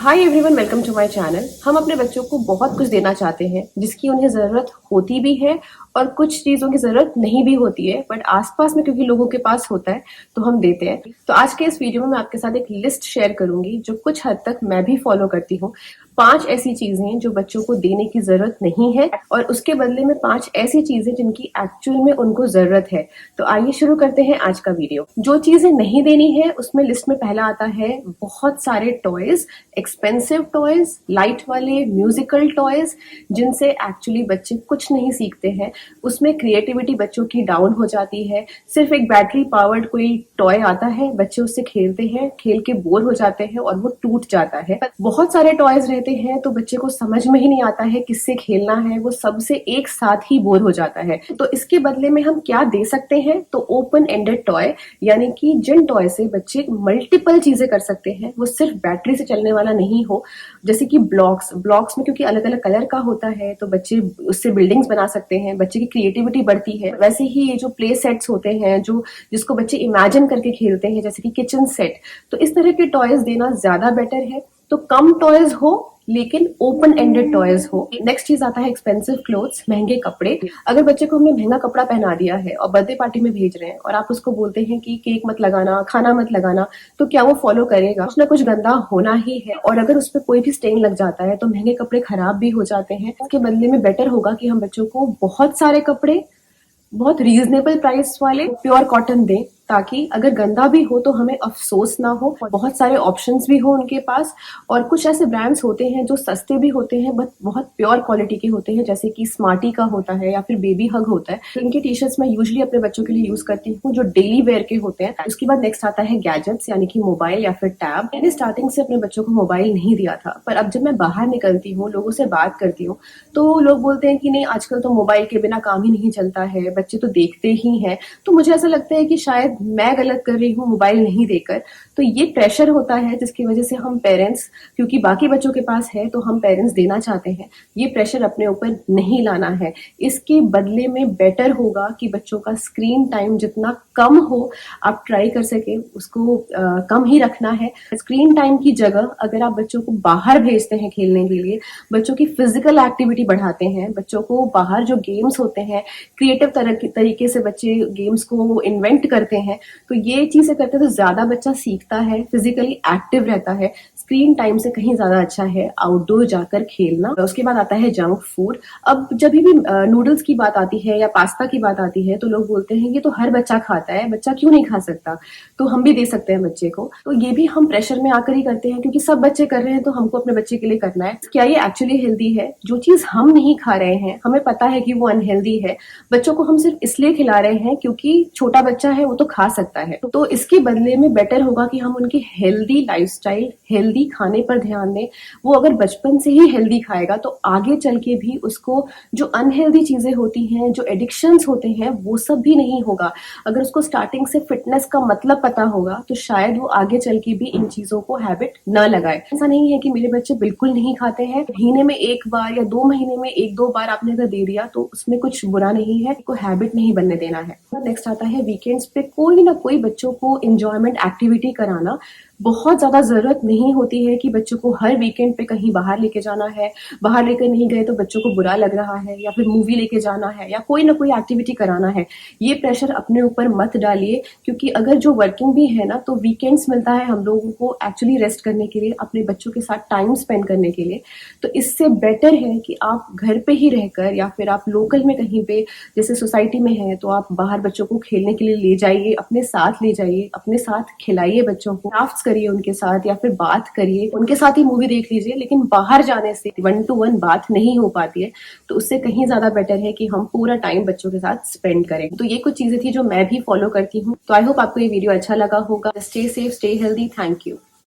Hi everyone, welcome to my channel. हम अपने बच्चों को बहुत कुछ देना चाहते हैं जिसकी उन्हें ज़रूरत होती भी है और कुछ चीज़ों की ज़रूरत नहीं भी होती है, बट आसपास में क्योंकि लोगों के पास होता है तो हम देते हैं। तो आज के इस वीडियो में मैं आपके साथ एक लिस्ट शेयर करूंगी जो कुछ हद तक मैं भी फॉलो करती हूँ। 5 ऐसी चीजें जो बच्चों को देने की जरूरत नहीं है और उसके बदले में 5 ऐसी चीजें जिनकी एक्चुअल में उनको जरूरत है। तो आइए शुरू करते हैं आज का वीडियो। जो चीजें नहीं देनी है उसमें लिस्ट में पहला आता है बहुत सारे टॉयज, एक्सपेंसिव टॉयज, लाइट वाले म्यूजिकल टॉयज जिनसे एक्चुअली बच्चे कुछ नहीं सीखते हैं। उसमें क्रिएटिविटी बच्चों की डाउन हो जाती है। सिर्फ एक बैटरी पावर्ड कोई टॉय आता है, बच्चे उससे खेलते हैं, खेल के बोर हो जाते हैं और वो टूट जाता है। बहुत सारे टॉयज रहते हैं तो बच्चे को समझ में ही नहीं आता है किससे खेलना है, वो सबसे एक साथ ही बोर हो जाता है। तो इसके बदले में हम क्या दे सकते हैं? तो ओपन एंडेड टॉय, यानी कि जिन टॉय से बच्चे मल्टीपल चीजें कर सकते हैं, वो सिर्फ बैटरी से चलने वाला नहीं हो। जैसे कि ब्लॉक्स में क्योंकि अलग अलग कलर का होता है तो बच्चे उससे बिल्डिंग्स बना सकते हैं, बच्चे की क्रिएटिविटी बढ़ती है। वैसे ही ये जो प्ले सेट्स होते हैं जो जिसको बच्चे इमेजिन करके खेलते हैं, जैसे कि किचन सेट, तो इस तरह के टॉयज देना ज्यादा बेटर है। तो कम टॉयज हो लेकिन ओपन एंडेड टॉयज हो। नेक्स्ट चीज आता है एक्सपेंसिव क्लोथ्स, महंगे कपड़े। अगर बच्चे को हमने महंगा कपड़ा पहना दिया है और बर्थडे पार्टी में भेज रहे हैं और आप उसको बोलते हैं कि केक मत लगाना, खाना मत लगाना, तो क्या वो फॉलो करेगा? कुछ ना कुछ गंदा होना ही है। और अगर उस पर कोई भी स्टेन लग जाता है तो महंगे कपड़े खराब भी हो जाते हैं। इसके बदले में बेटर होगा कि हम बच्चों को बहुत सारे कपड़े बहुत रीजनेबल प्राइस वाले प्योर कॉटन दें, ताकि अगर गंदा भी हो तो हमें अफसोस ना हो। बहुत सारे ऑप्शंस भी हो उनके पास। और कुछ ऐसे ब्रांड्स होते हैं जो सस्ते भी होते हैं बट बहुत प्योर क्वालिटी के होते हैं, जैसे कि स्मार्टी का होता है या फिर बेबी हग होता है। तो इनके टी शर्ट्स मैं यूजुअली अपने बच्चों के लिए यूज करती हूँ जो डेली वेयर के होते हैं। उसके बाद नेक्स्ट आता है गैजेट्स, यानी कि मोबाइल या फिर टैब। मैंने स्टार्टिंग से अपने बच्चों को मोबाइल नहीं दिया था, पर अब जब मैं बाहर निकलती हूँ, लोगों से बात करती हूँ, तो लोग बोलते हैं कि नहीं, आजकल तो मोबाइल के बिना काम ही नहीं चलता है, बच्चे तो देखते ही हैं। तो मुझे ऐसा लगता है कि शायद मैं गलत कर रही हूँ मोबाइल नहीं देकर। तो ये प्रेशर होता है जिसकी वजह से हम पेरेंट्स, क्योंकि बाकी बच्चों के पास है तो हम पेरेंट्स देना चाहते हैं, ये प्रेशर अपने ऊपर नहीं लाना है। इसके बदले में बेटर होगा कि बच्चों का स्क्रीन टाइम जितना कम हो, आप ट्राई कर सके उसको कम ही रखना है। स्क्रीन टाइम की जगह अगर आप बच्चों को बाहर भेजते हैं खेलने के लिए, बच्चों की फिजिकल एक्टिविटी बढ़ाते हैं, बच्चों को बाहर जो गेम्स होते हैं क्रिएटिव तरीके से बच्चे गेम्स को इन्वेंट करते हैं, तो ये चीजें करते हैं तो ज्यादा बच्चा सीखता है, फिजिकली एक्टिव रहता है। स्क्रीन टाइम से कहीं ज्यादा अच्छा है आउटडोर जाकर खेलना। उसके बाद आता है जंक फूड। अब जब भी नूडल्स की बात आती है या पास्ता की बात आती है तो लोग बोलते हैं ये तो हर बच्चा खाता है, बच्चा क्यों नहीं खा सकता, तो हम भी दे सकते हैं बच्चे को। तो ये भी हम प्रेशर में आकर ही करते हैं, क्योंकि सब बच्चे कर रहे हैं तो हमको अपने बच्चे के लिए करना है। क्या ये एक्चुअली हेल्दी है? जो चीज हम नहीं खा रहे हैं, हमें पता है कि वो अनहेल्दी है, बच्चों को हम सिर्फ इसलिए खिला रहे हैं क्योंकि छोटा बच्चा है, वो तो खा सकता है। तो इसके बदले में बेटर होगा कि हम उनकी हेल्दी लाइफस्टाइल, हेल्दी खाने पर ध्यान दें। वो अगर बचपन से ही हेल्दी खाएगा तो आगे चल के भी उसको जो अनहेल्दी चीजें होती हैं, जो एडिक्शंस होते हैं, वो सब भी नहीं होगा। अगर उसको स्टार्टिंग से फिटनेस का मतलब पता होगा तो शायद वो आगे चल के भी इन चीजों को हैबिट न लगाए। ऐसा नहीं है कि मेरे बच्चे बिल्कुल नहीं खाते हैं, महीने में एक बार या 2 महीने में 1-2 बार आपने अगर दे दिया तो उसमें कुछ बुरा नहीं है, को हैबिट नहीं बनने देना है। नेक्स्ट आता है वीकेंड्स पे कोई ना कोई बच्चों को एंजॉयमेंट एक्टिविटी कराना। बहुत ज्यादा जरूरत नहीं होती है कि बच्चों को हर वीकेंड पे कहीं बाहर लेके जाना है, बाहर लेकर नहीं गए तो बच्चों को बुरा लग रहा है, या फिर मूवी लेके जाना है या कोई ना कोई एक्टिविटी कराना है। ये प्रेशर अपने ऊपर मत डालिए, क्योंकि अगर जो वर्किंग भी है ना, तो वीकेंड्स मिलता है हम लोगों को एक्चुअली रेस्ट करने के लिए, अपने बच्चों के साथ टाइम स्पेंड करने के लिए। तो इससे बेटर है कि आप घर पे ही रहकर या फिर आप लोकल में कहीं पे, जैसे सोसाइटी में है तो आप बाहर बच्चों को खेलने के लिए ले जाइए, अपने साथ ले जाइए, अपने साथ खिलाइए बच्चों को, क्राफ्ट्स करिए उनके साथ या फिर बात करिए, उनके साथ ही मूवी देख लीजिए। लेकिन बाहर जाने से 1-to-1 बात नहीं हो पाती है, तो उससे कहीं ज्यादा बेटर है कि हम पूरा टाइम बच्चों के साथ स्पेंड करें। तो ये कुछ चीजें थी जो मैं भी फॉलो करती हूँ। तो आई होप आपको ये वीडियो अच्छा लगा होगा। Stay safe, stay healthy. Thank you.